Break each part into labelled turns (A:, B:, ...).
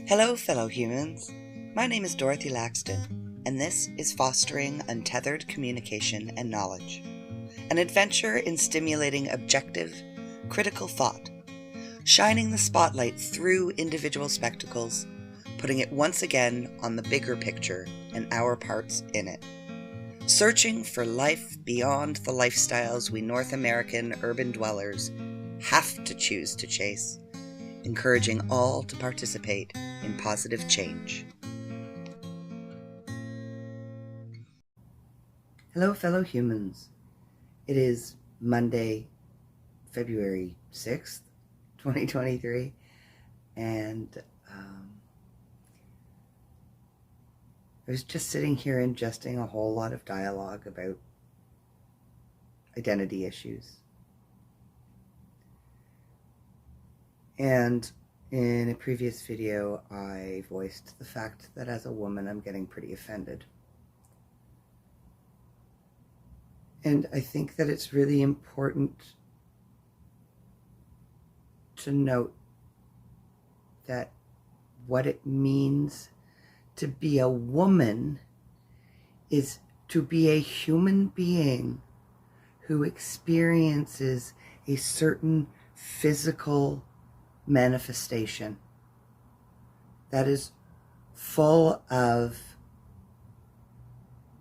A: Hello, fellow humans. My name is Dorothy Laxton, and this is Fostering Untethered Communication and Knowledge, an adventure in stimulating objective, critical thought, shining the spotlight through individual spectacles, putting it once again on the bigger picture and our parts in it. Searching for life beyond the lifestyles we North American urban dwellers have to choose to chase, encouraging all to participate in positive change. Hello, fellow humans. It is Monday, February 6th, 2023, and I was just sitting here ingesting a whole lot of dialogue about identity issues. And in a previous video, I voiced the fact that as a woman, I'm getting pretty offended. And I think that it's really important to note that what it means to be a woman is to be a human being who experiences a certain physical manifestation that is full of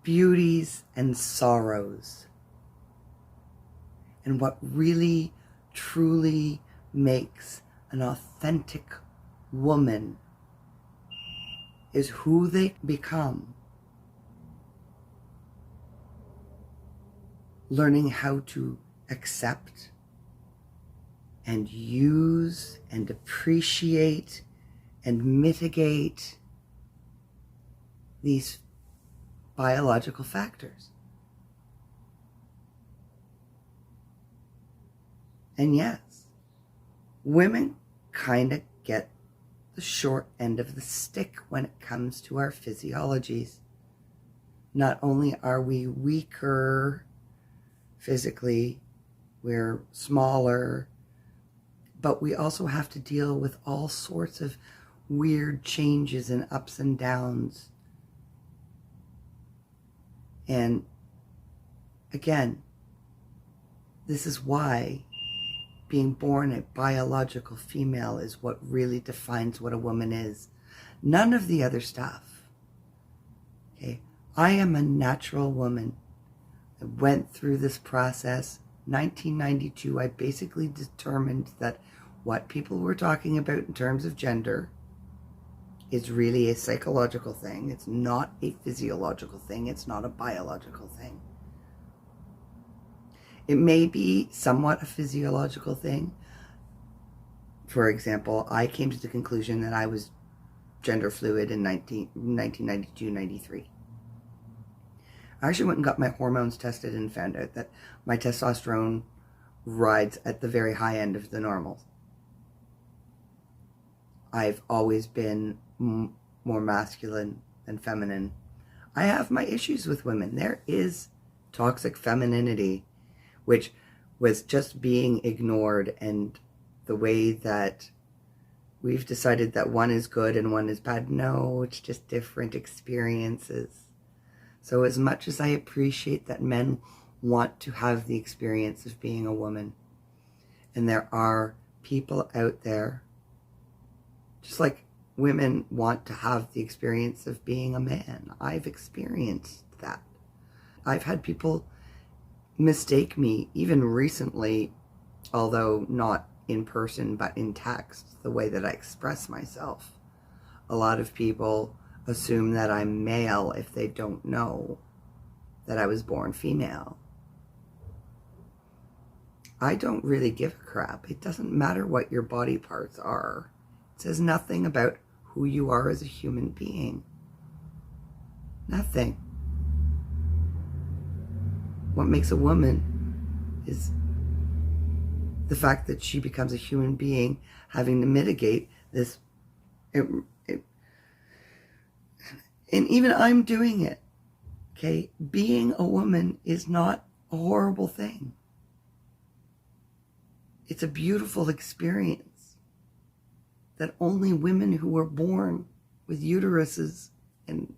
A: beauties and sorrows. And what really, truly makes an authentic woman is who they become. Learning how to accept and use and appreciate and mitigate these biological factors. And yes, women kind of get the short end of the stick when it comes to our physiologies. Not only are we weaker physically, we're smaller, but we also have to deal with all sorts of weird changes and ups and downs. And again, this is why being born a biological female is what really defines what a woman is. None of the other stuff. Okay, I am a natural woman. I went through this process. 1992, I basically determined that what people were talking about in terms of gender is really a psychological thing. It's not a physiological thing. It's not a biological thing. It may be somewhat a physiological thing. For example, I came to the conclusion that I was gender fluid in 1992-93. I actually went and got my hormones tested and found out that my testosterone rides at the very high end of the normals. I've always been more masculine than feminine. I have my issues with women. There is toxic femininity, which was just being ignored, and the way that we've decided that one is good and one is bad. No, it's just different experiences. So as much as I appreciate that men want to have the experience of being a woman, and there are people out there, just like women want to have the experience of being a man. I've experienced that. I've had people mistake me, even recently, although not in person but in text, the way that I express myself. A lot of people assume that I'm male if they don't know that I was born female. I don't really give a crap. It doesn't matter what your body parts are. It says nothing about who you are as a human being. Nothing. What makes a woman is the fact that she becomes a human being having to mitigate this. And even I'm doing it. Okay? Being a woman is not a horrible thing. It's a beautiful experience. that only women who were born with uteruses and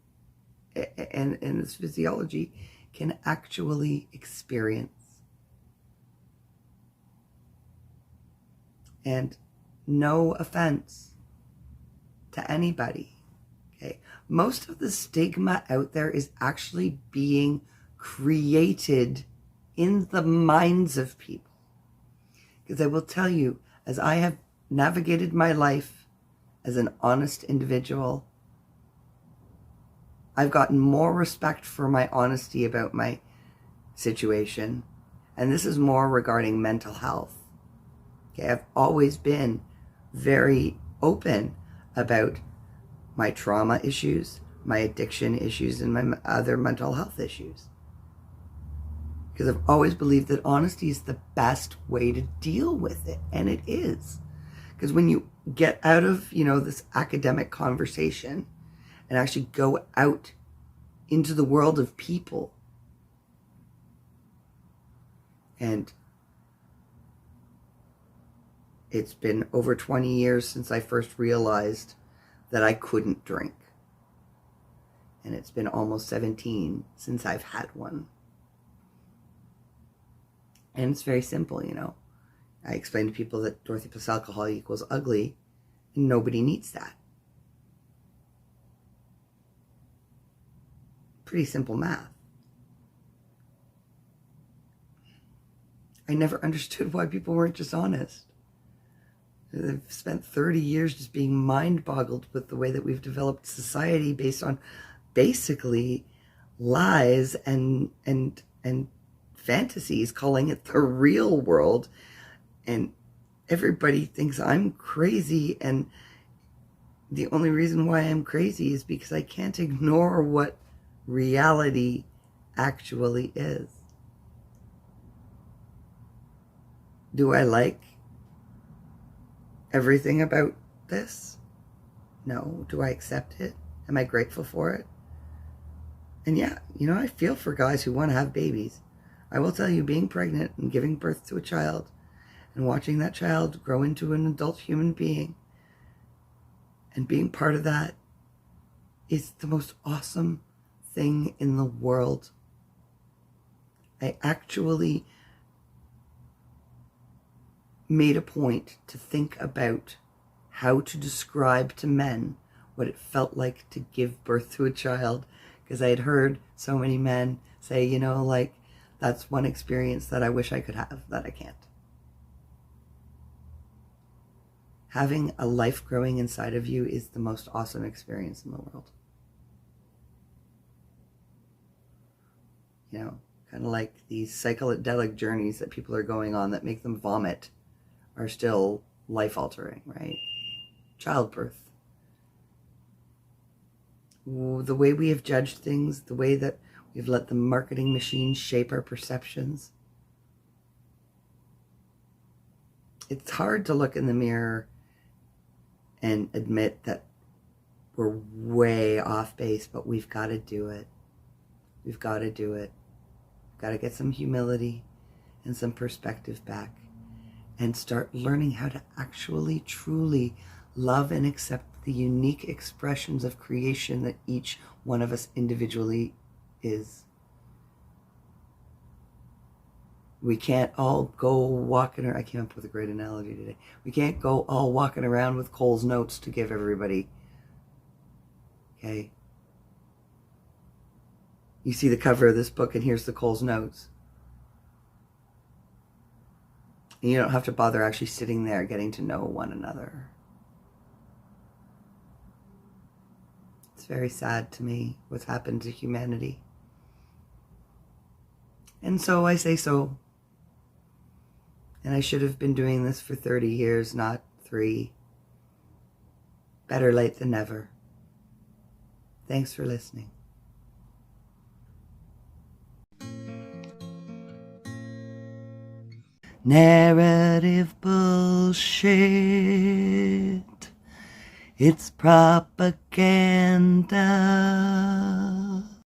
A: this physiology can actually experience. And no offense to anybody, okay? Most of the stigma out there is actually being created in the minds of people. Because I will tell you, as I have navigated my life as an honest individual, I've gotten more respect for my honesty about my situation. And this is more regarding mental health. Okay, I've always been very open about my trauma issues, my addiction issues, and my other mental health issues. Because I've always believed that honesty is the best way to deal with it. And it is. Because when you get out of, this academic conversation and actually go out into the world of people, and it's been over 20 years since I first realized that I couldn't drink. And it's been almost 17 since I've had one. And it's very simple, I explain to people that Dorothy plus alcohol equals ugly, and nobody needs that. Pretty simple math. I never understood why people weren't just honest. They've spent 30 years just being mind-boggled with the way that we've developed society based on basically lies and fantasies, calling it the real world. And everybody thinks I'm crazy, and the only reason why I'm crazy is because I can't ignore what reality actually is. Do I like everything about this? No. Do I accept it? Am I grateful for it? And yeah, I feel for guys who want to have babies. I will tell you, being pregnant and giving birth to a child and watching that child grow into an adult human being and being part of that is the most awesome thing in the world. I actually made a point to think about how to describe to men what it felt like to give birth to a child, because I had heard so many men say, that's one experience that I wish I could have that I can't. Having a life growing inside of you is the most awesome experience in the world. Kind of like these psychedelic journeys that people are going on that make them vomit are still life-altering, right? Childbirth. The way we have judged things, the way that we've let the marketing machine shape our perceptions. It's hard to look in the mirror and admit that we're way off base, but we've got to do it. We've got to do it. We've got to get some humility and some perspective back and start learning how to actually, truly love and accept the unique expressions of creation that each one of us individually is. We can't all go walking around. I came up with a great analogy today. We can't go all walking around with Cole's notes to give everybody. Okay? You see the cover of this book, and here's the Cole's notes. And you don't have to bother actually sitting there getting to know one another. It's very sad to me what's happened to humanity. And so I say so. And I should have been doing this for 30 years, not 3. Better late than never. Thanks for listening. Narrative bullshit. It's propaganda.